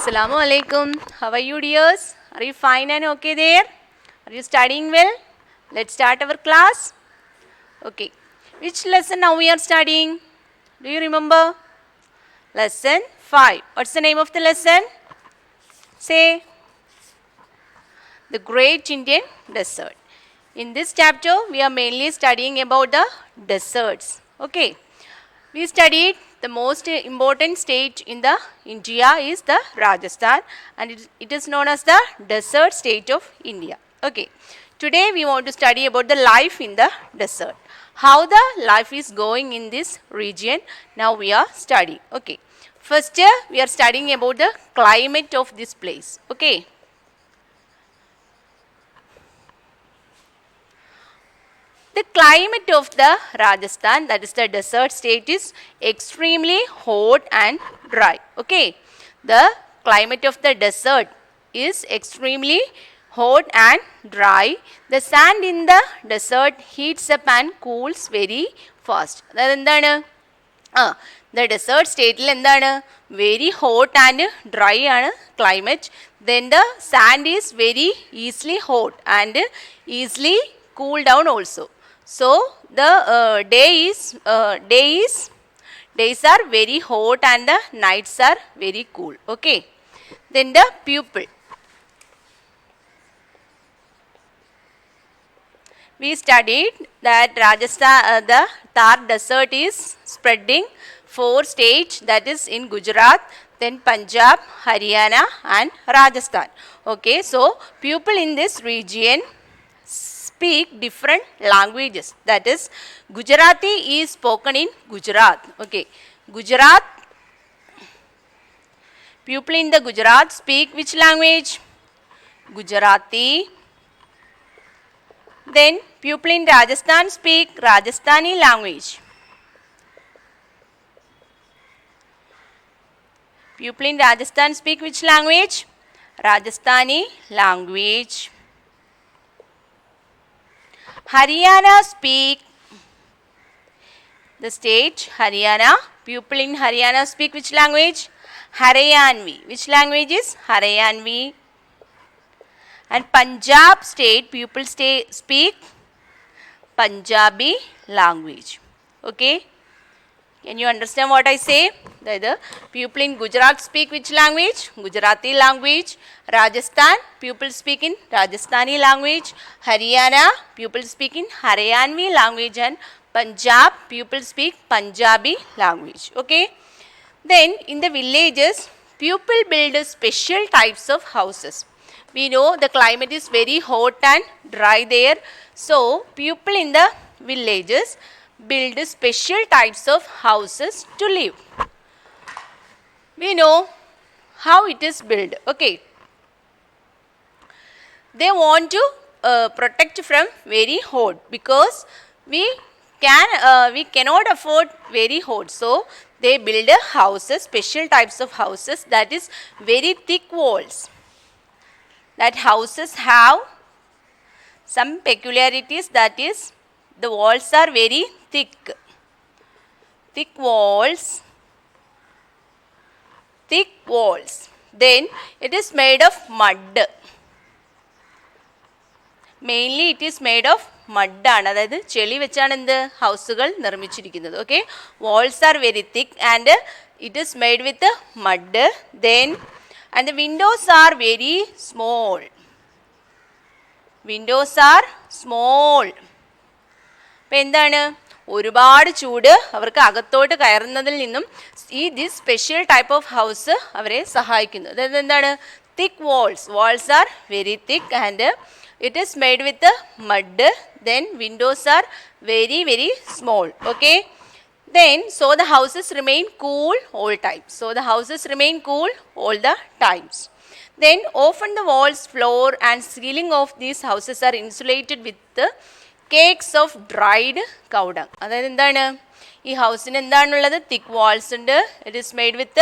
Assalamu alaikum. How are you dears? Are you fine and okay there? Are you studying well? Let's start our class. Okay. Which lesson now we are studying? Do you remember? Lesson 5. What's the name of the lesson? Say. The Great Indian Desert. In this chapter, we are mainly studying about the deserts. Okay. We studied the most important state in the India is the Rajasthan, and it is known as the desert state of India. Okay. Today we want to study about the life in the desert. How the life is going in this region. Now we are studying. Okay. First we are studying about the climate of this place. Okay. The climate of the Rajasthan, that is the desert state, is extremely hot and dry. Okay. The climate of the desert is extremely hot and dry. The sand in the desert heats up and cools very fast. The desert state very hot and dry climate. Then the sand is very easily hot and easily cool down also. So the days are very hot and the nights are very cool. Okay. Then the pupil. We studied that Rajasthan, the Thar desert is spreading 4 states, that is in Gujarat, then Punjab, Haryana and Rajasthan. Okay. So people in this region speak different languages, that is Gujarati is spoken in Gujarat. Okay. Gujarat, people in the Gujarat speak which language? Gujarati. Then people in Rajasthan speak Rajasthani language. People in Rajasthan speak which language? Rajasthani language. Haryana speak, the state Haryana, people in Haryana speak which language? Haryanvi. Which language is Haryanvi? And Punjab state, people speak Punjabi language. Okay. Can you understand what I say? The people in Gujarat speak which language? Gujarati language. Rajasthan, people speak in Rajasthani language. Haryana, people speak in Haryanvi language. And Punjab, people speak Punjabi language. Okay. Then in the villages, people build special types of houses. We know the climate is very hot and dry there. So people in the villages build special types of houses to live. We know how it is built. Okay. They want to protect from very hot because we cannot afford very hot. So they build houses, special types of houses, that is very thick walls. That houses have some peculiarities, that is the walls are very thick. Thick walls. Thick walls. Then it is made of mud. Mainly it is made of mud. അതായത് ചെളി വെച്ചാണ് എന്ത് ഹൗസുകൾ നിർമ്മിച്ചിരിക്കുന്നത്. Okay. Walls are very thick and it is made with mud. Then and the windows are very small. Windows are small. അപ്പോൾ എന്താണ് ഒരുപാട് ചൂട് അവർക്ക് അകത്തോട്ട് കയറുന്നതിൽ നിന്നും this special type of house അവരെ സഹായിക്കുന്നു. അതായത് എന്താണ് thick walls. Walls are very thick and it is made with mud. Then windows are very very small. Okay. Then so the houses remain cool all times. So the houses remain cool all the times. Then often the walls, floor and ceiling of these houses are insulated with the cakes of dried cow dung. അതായത് എന്താണ് ഈ ഹൗസിന് എന്താണുള്ളത്? thick walls ഉണ്ട്. It is made with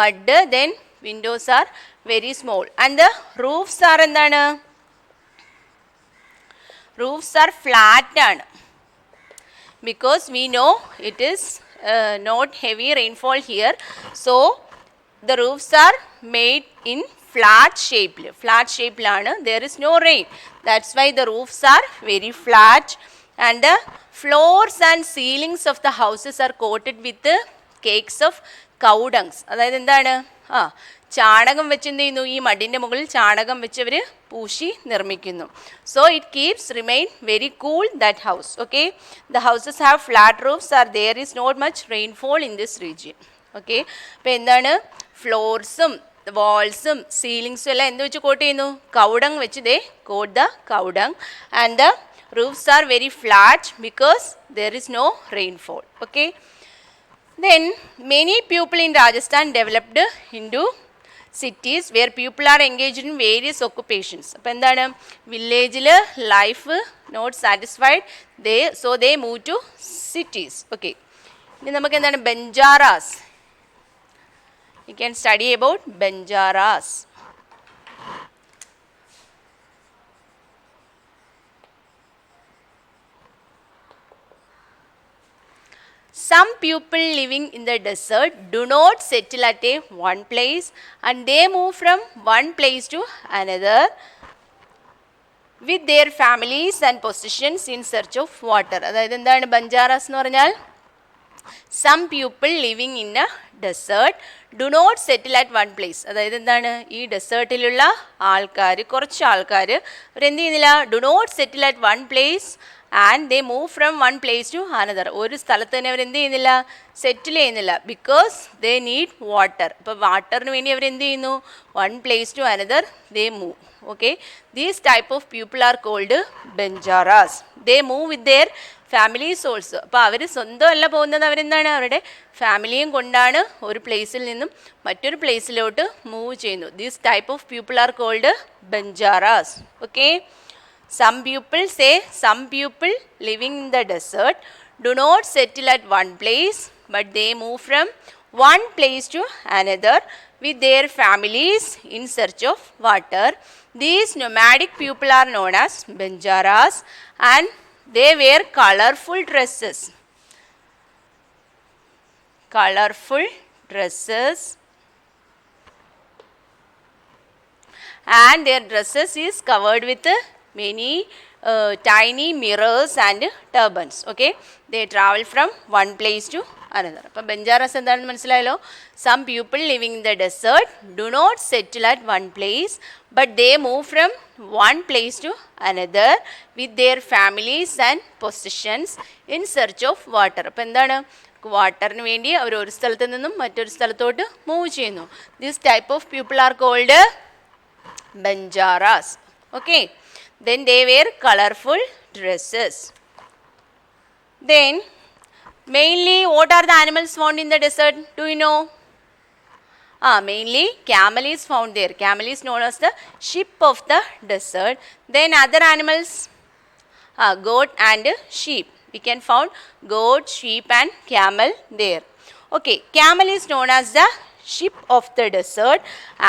mud. Then windows are very small and the roofs are എന്താണ്? Roofs are flat ആണ്. Because we know it is not heavy rainfall here. So the roofs are made in flat shape. Flat shape lana, there is no rain. That's why the roofs are very flat, and the floors and ceilings of the houses are coated with the cakes of cow dungs. അതായത് എന്താണ്? ചാണകം വെച്ച് എന്ത് ചെയ്യുന്നു? ഈ മഡിൻ്റെ മുകളിൽ ചാണകം വെച്ച് അവർ പൂശി നിർമ്മിക്കുന്നു. So it keeps remain very cool that house. Okay, the houses have flat roofs are there is not much rainfall in this region. Okay, അപ്പോൾ എന്താണ്? ഫ്ലോർസും വാൾസും സീലിങ്സും എല്ലാം എന്ത് വെച്ച് കോട്ട് ചെയ്യുന്നു? കൗഡങ് വെച്ച് they coat the cow dung, and the roofs are very flat because there is no rainfall. Okay, then many people in Rajasthan developed into cities where people are engaged in various occupations. അപ്പോൾ എന്താണ്? വില്ലേജിൽ life not satisfied, they move to cities. Okay, ഇനി നമുക്ക് എന്താണ്? Banjaras. You can study about Banjaras. Some people living in the desert do not settle at one place, and they move from one place to another with their families and possessions in search of water. അതായത് എന്താണ് ബഞ്ചാറാസ് എന്ന് പറഞ്ഞാൽ? Some people living in a desert do not settle at one place. അതായത് എന്താണ്? ഈ ഡെസേർട്ടിലുള്ള ആൾക്കാർ, കുറച്ച് ആൾക്കാർ അവരെന്ത് ചെയ്യുന്നില്ല? do not settle at one place and they move from one place to another. ഒരു സ്ഥലത്ത് തന്നെ അവരെന്ത് ചെയ്യുന്നില്ല? സെറ്റിൽ ചെയ്യുന്നില്ല. Because they need water. അപ്പോൾ വാട്ടറിന് വേണ്ടി അവരെന്ത് ചെയ്യുന്നു? One place to another they move. Okay, these type of people are called Banjaras. They move with their families also. അപ്പോൾ അവർ സ്വന്തമല്ല പോകുന്നത്, അവരെന്താണ്? അവരുടെ ഫാമിലിയും കൊണ്ടാണ് ഒരു പ്ലേസിൽ നിന്നും മറ്റൊരു പ്ലേസിലോട്ട് മൂവ് ചെയ്യുന്നു. These type of people are called Banjaras. Okay, some people say some people living in the desert do not settle at one place, but they move from one place to another with their families in search of water. These nomadic people are known as Banjaras, and they wear colorful dresses. Colorful dresses, and their dresses is covered with many tiny mirrors and turbans. Okay, they travel from one place to another. അപ്പോൾ ബഞ്ചാറാസ് എന്താണെന്ന് മനസ്സിലായല്ലോ? Some people living in the desert do not settle at one place, but they move from one place to another with their families and possessions in search of water. അപ്പോൾ എന്താണ്? വാട്ടറിന് വേണ്ടി അവർ ഒരു സ്ഥലത്ത് നിന്നും മറ്റൊരു സ്ഥലത്തോട്ട് മൂവ് ചെയ്യുന്നു. This type of people are called Banjaras. Okay, then they wear colorful dresses. Then mainly what are the animals found in the desert? Do you know? Mainly camel is found there. Camel is known as the sheep of the desert. Then other animals, goat and sheep. We can found goat, sheep and camel there. Okay, camel is known as the sheep of the desert,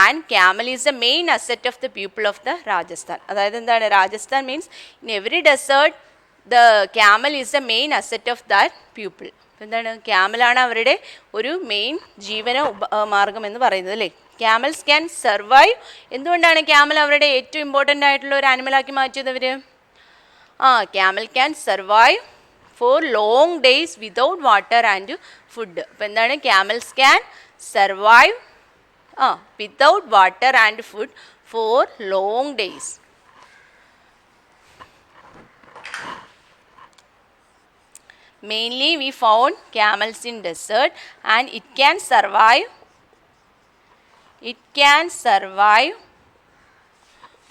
and camel is the main asset of the people of the Rajasthan. അതായത് എന്താണ്? Rajasthan means in every desert the camel is the main asset of that people. എന്താണ്? ക്യാമലാണ് അവരുടെ ഒരു main ജീവന മാർഗം എന്ന് പറയുന്നത് അല്ലേ? Camels can survive. എന്തുകൊണ്ടാണ് ക്യാമൽ അവരുടെ ഏറ്റവും ഇമ്പോർട്ടൻ്റ് ആയിട്ടുള്ള ഒരു ആനിമലാക്കി മാറ്റിയത് അവർ? Camel can survive for long days without water and food. അപ്പോൾ എന്താണ്? Camels can survive without water and food for long days. Mainly we found camels in desert, and it can survive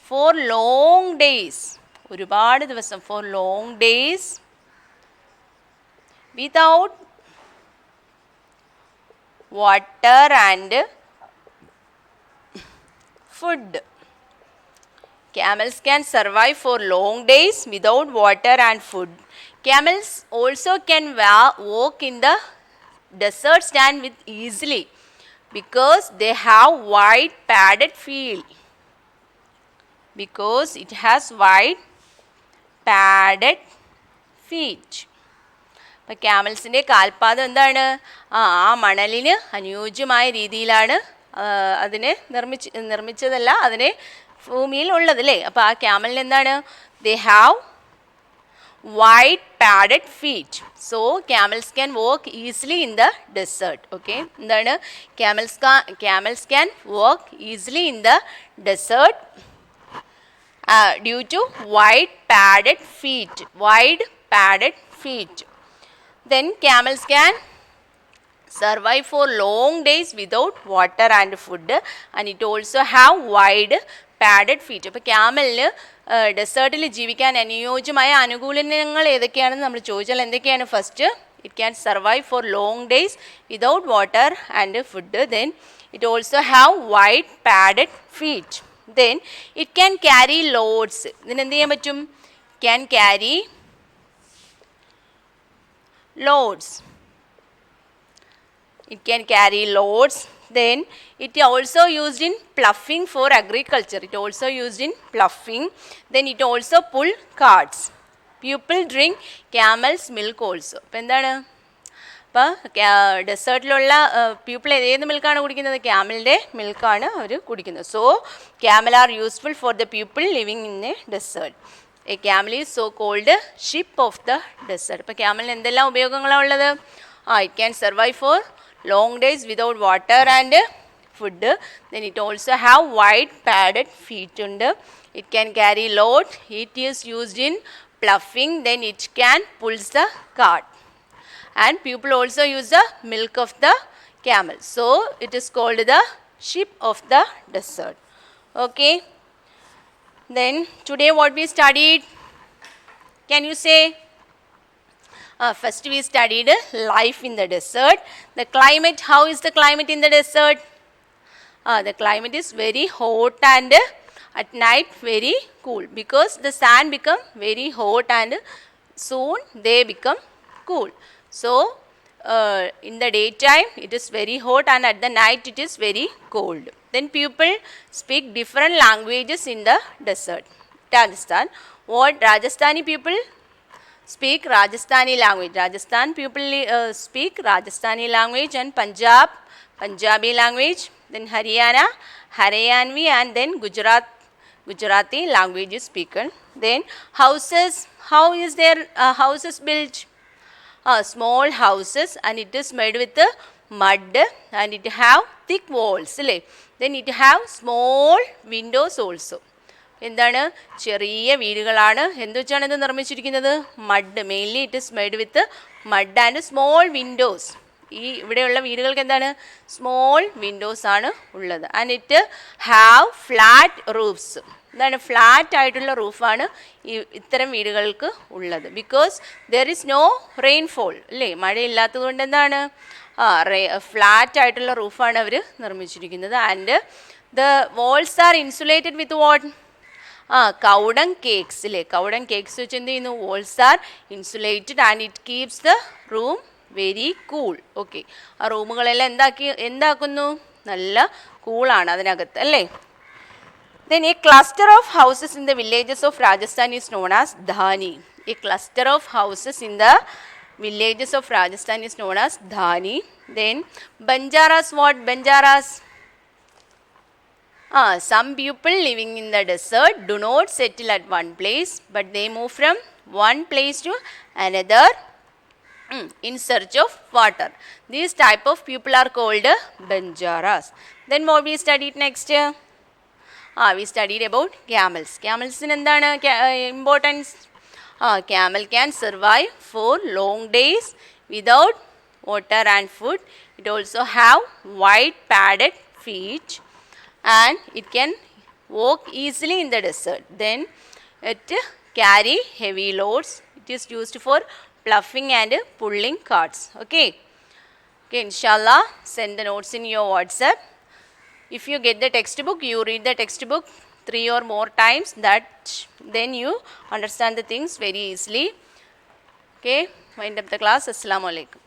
for long days. ഒരുപാട് ദിവസം, for long days without water and food. Camels can survive for long days without water and food. Camels also can walk in the desert sand with easily because they have wide padded feet. Because it has wide padded feet. അപ്പോൾ ക്യാമൽസിൻ്റെ കാൽപാദം എന്താണ്? ആ മണലിന് അനുയോജ്യമായ രീതിയിലാണ് അതിനെ നിർമ്മിച്ചതല്ല, അതിനെ ഭൂമിയിൽ ഉള്ളതല്ലേ. അപ്പോൾ ആ ക്യാമലിന് എന്താണ്? They have wide padded feet, so camels can walk easily in the desert. Okay, എന്താണ്? Camels can walk easily in the desert due to wide padded feet. Then camels can survive for long days without water and food, and it also have wide padded feet. അപ്പോൾ ക്യാമലിന് ഡെസേർട്ടിൽ ജീവിക്കാൻ അനുയോജ്യമായ അനുകൂലനങ്ങൾ ഏതൊക്കെയാണെന്ന് നമ്മൾ ചോദിച്ചാൽ എന്തൊക്കെയാണ്? First, it can survive for long days without water and food. Then it also have wide padded feet. Then it can carry loads. ഇതിനെന്ത് ചെയ്യാൻ പറ്റും? Can carry loads. It can carry loads. Then it also used in ploughing for agriculture. Then it also pull carts. People drink camel's milk also. അപ്പോൾ എന്താണ്? അപ്പോൾ ഡെസേർട്ടിലുള്ള people ഏത് മിൽക്കാണ് കുടിക്കുന്നത്? ക്യാമലിൻ്റെ മിൽക്കാണ് അവർ കുടിക്കുന്നത്. So camel are useful for the people living in a desert. A camel is so called ship of the desert. അപ്പോൾ ക്യാമലിന് എന്തെല്ലാം ഉപയോഗങ്ങളാണ് ഉള്ളത്? It can survive for long days without water and food. Then it also have wide padded feet und it can carry load. It is used in ploughing. Then it can pulls the cart, and people also use the milk of the camel. So it is called the ship of the desert. Okay, then today what we studied, can you say? First we studied life in the desert. The climate, how is the climate in the desert? The climate is very hot and at night very cool, because the sand become very hot and soon they become cool. So in the daytime it is very hot and at the night it is very cold. Then people speak different languages in the desert. Rajasthan, what Rajasthani people speak Rajasthani language. Rajasthan people speak Rajasthani language, and Punjab, Punjabi language. Then Haryana, Haryanvi, and then Gujarati language is spoken. Then houses, how is their houses built? Small houses, and it is made with mud, and it have thick walls. Then it have small windows also. എന്താണ്? ചെറിയ വീടുകളാണ്. എന്ത് വെച്ചാണ് ഇത് നിർമ്മിച്ചിരിക്കുന്നത്? Mud. Mainly it is made with mud and small windows. ഈ ഇവിടെയുള്ള വീടുകൾക്ക് എന്താണ്? സ്മോൾ വിൻഡോസ് ആണ് ഉള്ളത്. And it have flat roofs. എന്താണ്? ഫ്ലാറ്റ് ആയിട്ടുള്ള റൂഫാണ് ഇത്തരം വീടുകൾക്ക് ഉള്ളത്. Because there is no rainfall, അല്ലേ? മഴയില്ലാത്തത് കൊണ്ട് എന്താണ്? ഫ്ലാറ്റ് ആയിട്ടുള്ള റൂഫാണ് അവർ നിർമ്മിച്ചിരിക്കുന്നത്. And the walls are insulated with what? Cow dung cakes, അല്ലേ? കൗഡങ് കേക്ക്സ് വെച്ച് എന്ത് ചെയ്യുന്നു? Walls are insulated and it keeps the room very cool. Okay, ആ റൂമുകളെല്ലാം എന്താക്കുന്നു? നല്ല കൂളാണ് അതിനകത്ത്, അല്ലേ? Then a cluster of houses in the villages of Rajasthan is known as dhani. A cluster of houses in the villages of Rajasthan is known as dhani. Then Banjaras, what Banjaras? Some people living in the desert do not settle at one place, but they move from one place to another in search of water. These type of people are called Banjaras. Then what we studied next? We studied about camels. Camels in endana importance? Camel can survive for long days without water and food. It also have wide padded feet, and it can walk easily in the desert. Then it carry heavy loads. It is used for ploughing and pulling carts. Okay, inshallah, send the notes in your WhatsApp. If you get the textbook, you read the textbook 3 or more times, that then you understand the things very easily. Okay, wind up the class. Assalamu alaikum.